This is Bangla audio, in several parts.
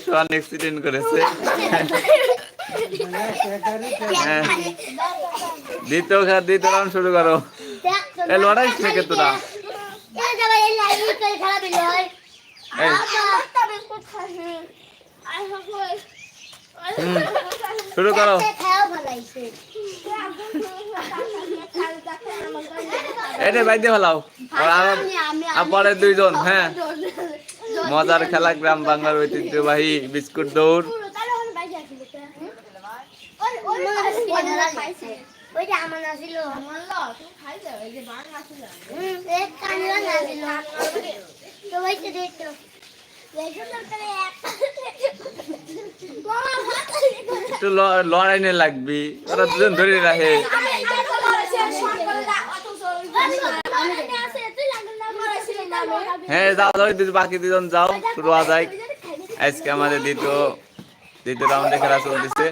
সোয়ান অ্যাক্সিডেন্ট করেছে। দ্বিতীয় রাউন্ড শুরু করো। এ লড়াইস নাকি তোরা? শুরু করো। এটা বাইতে ফেলাও। আর পরে দুইজন। হ্যাঁ, মজার খেলা গ্রাম বাংলার ঐতিহ্যবাহী বিস্কুট দৌড়। একটু লড়াই নিয়ে লাগবি, ওরা দুজন ধরে রাখে। হ্যাঁ যাও যাও, বাকি দুজন যাও, শুরু হওয়া যায়। আজকে আমাদের দ্বিতীয় রাউন্ডে খেলা চলতেছে।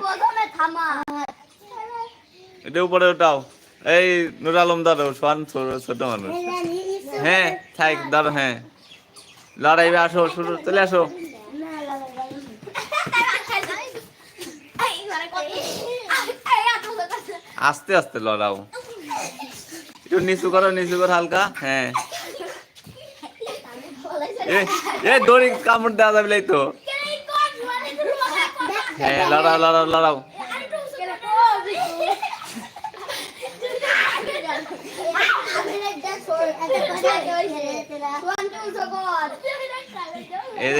এটা উপরে ওঠাও। এই নুর আলম ধরো, সোয়ান ছোট মানুষ। হ্যাঁ থাক ধরো। হ্যাঁ লড়াইবে, আসো, শুরু, চলে আসো। আস্তে আস্তে লড়াও, একটু নিচু করো হালকা। হ্যাঁ দড়ি কামড় দেওয়া যাবে তো। হ্যাঁ লড়াও।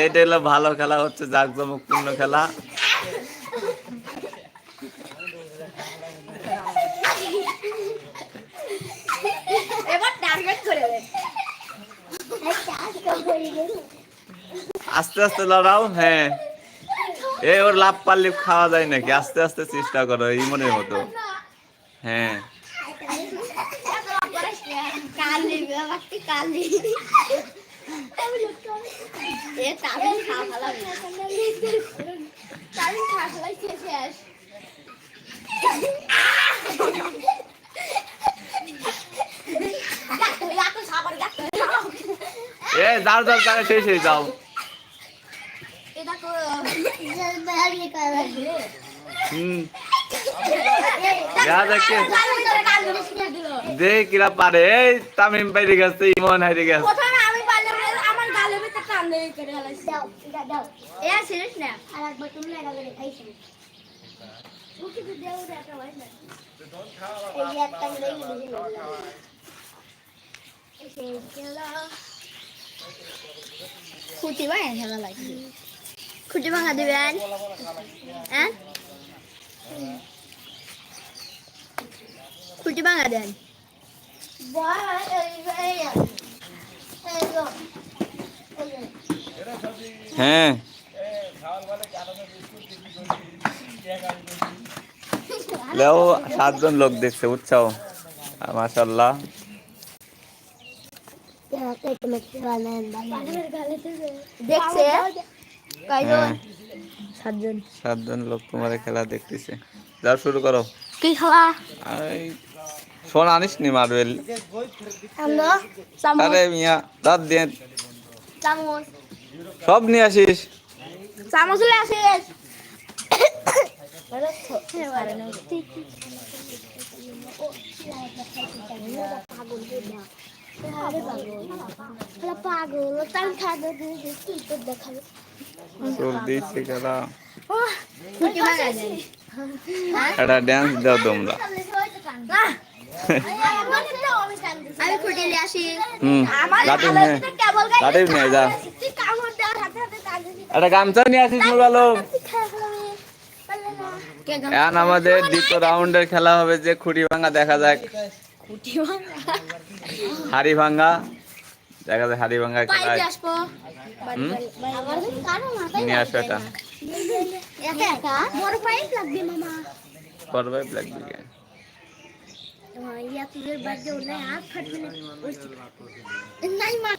এটা হলো ভালো খেলা, হচ্ছে জাঁকজমকপূর্ণ খেলা। আস্তে আস্তে লড়াও। হ্যাঁ ওর লাভ পারলে খাওয়া যায় নাকি, আস্তে আস্তে চেষ্টা করো ইমনের মতো। হ্যাঁ যাও তারা শেষ হয়ে যাও। দেখ কিরা পারে। এই তামিম বাইরে গেছে, ইমন হারিয়ে গেছে। খুঁটি ভাঙা খেলা লাগবে। খুঁটি ভাঙা দিবেন। হ্যাঁ খুঁটি ভাঙা দেন। হ্যাঁ লেও 7 জন লোক দেখছে, বুঝছো? মাশাআল্লাহ। দেখছে 7 জন লোক তোমার খেলা দেখতেছে। যাও শুরু করো। কি খেলা? সোনা আনিস নি মার্বেল? আরে মিয়া দাঁত দিয়ে সব নিয়ে আসিস। চামচ নিয়ে আসিস। একটা ড্যান্স দাও তোমরা। আমি খুঁটি নিয়ে আসি। একটা গামছা নিয়ে আসিস নুর আলম। এখন আমাদের দ্বিতীয় রাউন্ডের খেলা হবে যে খুঁটি ভাঙা। দেখা যাক হাড়ি ভাঙা, দেখা যায় হাড়ি ভাঙা খেলা। নিয়ে আসো এটা। বড় পাইপ লাগবে নাই মা।